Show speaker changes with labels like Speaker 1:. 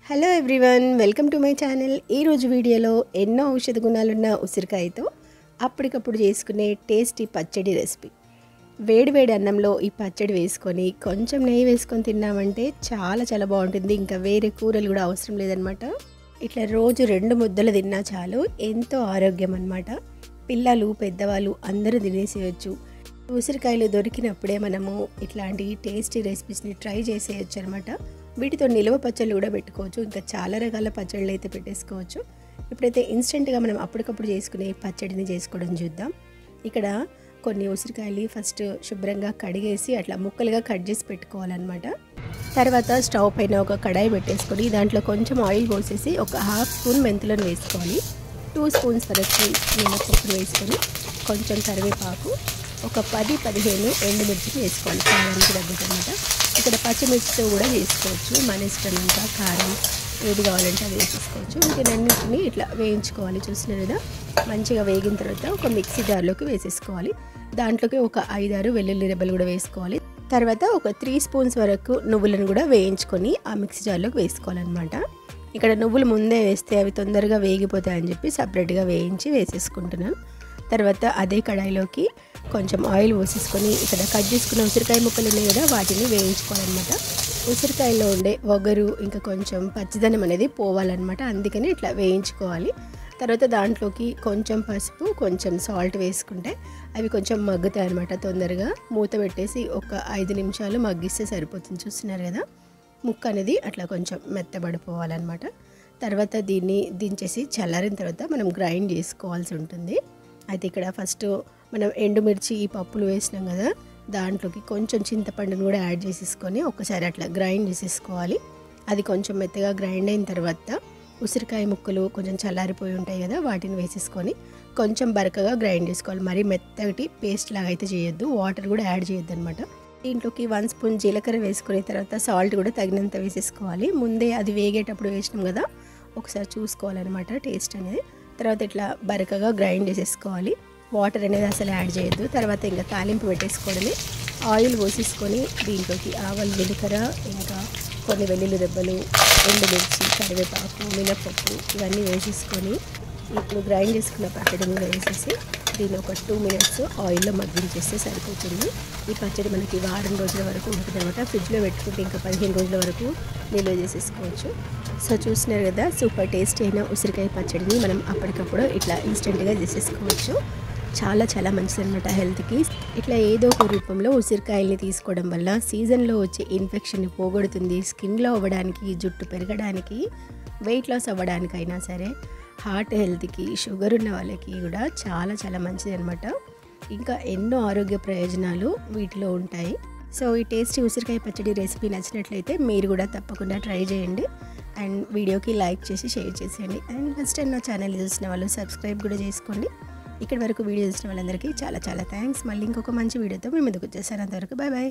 Speaker 1: Hello everyone, welcome to my channel. ఈరోజు వీడియోలో ఎన్నో ఔషధ గుణాలున్న ఉసిరికాయతో అప్పటికప్పుడు చేసుకునే టేస్టీ పచ్చడి రెసిపీ. వేడి అన్నంలో ఈ పచ్చడి వేసుకొని కొంచెం నెయ్యి వేసుకొని తిన్నామంటే చాలా చాలా బాగుంటుంది. ఇంకా వేరే కూరలు కూడా అవసరం లేదనమాట. ఇట్లా రోజు 2 ముద్దలు తిన్నా చాలు, ఎంతో ఆరోగ్యం అన్నమాట. పిల్లలు పెద్దవాళ్ళు అందరూ తినేసేయచ్చు. ఉసిరికాయలు దొరికినప్పుడే మనము ఇట్లాంటి టేస్టీ రెసిపీస్ని ట్రై చేసేయచ్చు అనమాట. వీటితో నిల్వ పచ్చళ్ళు కూడా పెట్టుకోవచ్చు. ఇంకా చాలా రకాల పచ్చళ్ళు అయితే పెట్టేసుకోవచ్చు. ఇప్పుడైతే ఇన్స్టెంట్గా మనం అప్పటికప్పుడు చేసుకునే పచ్చడిని చేసుకోవడం చూద్దాం. ఇక్కడ కొన్ని ఉసిరికాయలు ఫస్ట్ శుభ్రంగా కడిగేసి అట్లా ముక్కలుగా కట్ చేసి పెట్టుకోవాలన్నమాట. తర్వాత స్టవ్ పైన ఒక కడాయి పెట్టేసుకొని దాంట్లో కొంచెం ఆయిల్ పోసేసి ఒక 1/2 స్పూన్ మెంతులను వేసుకోవాలి. 2 స్పూన్స్ వరకు మినపప్పును వేసుకొని కొంచెం కరివేపాకు, ఒక 10-15 ఎండుమిర్చిని వేసుకోవాలి. కారానికి తగ్గట్టు అనమాట. ఇక్కడ పచ్చిమిర్చితో కూడా వేసుకోవచ్చు, మన ఇష్టం. ఇంకా కారం ఏది కావాలంటే అది వేసేసుకోవచ్చు. వీటినన్నింటినీ ఇట్లా వేయించుకోవాలి. చూసినారు కదా, మంచిగా వేగిన తర్వాత ఒక మిక్సీ జార్లోకి వేసేసుకోవాలి. దాంట్లోకి ఒక 5-6 వెల్లుల్లి రెబ్బలు కూడా వేసుకోవాలి. తర్వాత ఒక 3 స్పూన్స్ వరకు నువ్వులను కూడా వేయించుకొని ఆ మిక్సీ జార్లోకి వేసుకోవాలన్నమాట. ఇక్కడ నువ్వులు ముందే వేస్తే అవి తొందరగా వేగిపోతాయని చెప్పి సపరేట్గా వేయించి వేసేసుకుంటున్నాను. తర్వాత అదే కడాయిలోకి కొంచెం ఆయిల్ పోసేసుకొని ఇక్కడ కట్ చేసుకున్న ఉసిరికాయ ముక్కలు ఉన్నాయి కదా, వాటిని వేయించుకోవాలన్నమాట. ఉసిరికాయలో ఉండే వగరు ఇంకా కొంచెం పచ్చిదనం అనేది పోవాలన్నమాట. అందుకని ఇట్లా వేయించుకోవాలి. తర్వాత దాంట్లోకి కొంచెం పసుపు, కొంచెం సాల్ట్ వేసుకుంటే అవి కొంచెం మగ్గుతాయి అన్నమాట. తొందరగా మూత పెట్టేసి ఒక 5 నిమిషాలు మగ్గిస్తే సరిపోతుంది. చూస్తున్నారు కదా, ముక్క అనేది అట్లా కొంచెం మెత్తబడిపోవాలన్నమాట. తర్వాత దీన్ని దించేసి చల్లారిన తర్వాత మనం గ్రైండ్ చేసుకోవాల్సి ఉంటుంది. అయితే ఇక్కడ ఫస్ట్ మనం ఎండుమిర్చి ఈ పప్పులు వేసినాం కదా, దాంట్లోకి కొంచెం చింతపండును కూడా యాడ్ చేసేసుకొని ఒకసారి అట్లా గ్రైండ్ చేసేసుకోవాలి. అది కొంచెం మెత్తగా గ్రైండ్ అయిన తర్వాత ఉసిరికాయ ముక్కలు కొంచెం చల్లారిపోయి ఉంటాయి కదా, వాటిని వేసేసుకొని కొంచెం బరకగా గ్రైండ్ చేసుకోవాలి. మరి మెత్తటి పేస్ట్ లాగా అయితే చేయొద్దు, వాటర్ కూడా యాడ్ చేయొద్దు అనమాట. దీంట్లోకి 1 స్పూన్ జీలకర్ర వేసుకున్న తర్వాత సాల్ట్ కూడా తగినంత వేసేసుకోవాలి. ముందే అది వేగేటప్పుడు వేసినాం కదా, ఒకసారి చూసుకోవాలన్నమాట టేస్ట్ అనేది. తర్వాత ఇట్లా బరకగా గ్రైండ్ చేసేసుకోవాలి. వాటర్ అనేది అసలు యాడ్ చేయొద్దు. తర్వాత ఇంకా తాలింపు పెట్టేసుకోవడమే. ఆయిల్ పోసేసుకొని దీంట్లోకి ఆవాలు, జీలకర్ర, ఇంకా కొన్ని వెల్లుల్లి రెబ్బలు, ఎండుమిర్చి, కరివేపాకు, మినపప్పు ఇవన్నీ వేసేసుకొని ఇప్పుడు గ్రైండ్ చేసుకున్న పచ్చడి మీద వేసేసి దీన్ని ఒక 2 మినిట్స్ ఆయిల్లో మగ్గించేస్తే సరిపోతుంది. ఈ పచ్చడి మనకి వారం రోజుల వరకు ఉంటుంది అనమాట. ఫ్రిడ్జ్లో పెట్టుకుంటే ఇంకా 15 రోజుల వరకు నిల్వ చేసేసుకోవచ్చు. సో చూస్తున్నారు కదా, సూపర్ టేస్టీ అయిన ఉసిరికాయ పచ్చడిని మనం అప్పటికప్పుడు ఇట్లా ఇన్స్టెంట్గా చేసేసుకోవచ్చు. చాలా చాలా మంచిది అనమాట హెల్త్కి. ఇట్లా ఏదో ఒక రూపంలో ఉసిరికాయల్ని తీసుకోవడం వల్ల సీజన్లో వచ్చే ఇన్ఫెక్షన్ని పోగొడుతుంది. స్కిన్లో అవ్వడానికి, జుట్టు పెరగడానికి, వెయిట్ లాస్ అవ్వడానికైనా సరే, హార్ట్ హెల్త్కి, షుగర్ ఉన్న వాళ్ళకి కూడా చాలా చాలా మంచిది అనమాట. ఇంకా ఎన్నో ఆరోగ్య ప్రయోజనాలు వీటిలో ఉంటాయి. సో ఈ టేస్టీ ఉసిరికాయ పచ్చడి రెసిపీ నచ్చినట్లయితే మీరు కూడా తప్పకుండా ట్రై చేయండి. అండ్ వీడియోకి లైక్ చేసి షేర్ చేసేయండి. అండ్ ఫస్ట్ టైం నా ఛానల్ చూసిన వాళ్ళు సబ్స్క్రైబ్ కూడా చేసుకోండి. ఇక్కడి వరకు వీడియో చూసిన వాళ్ళందరికీ చాలా చాలా థ్యాంక్స్. మళ్ళీ ఇంకొక మంచి వీడియోతో మీ ముందుకు వచ్చేసాను. అంతవరకు బాయ్ బాయ్.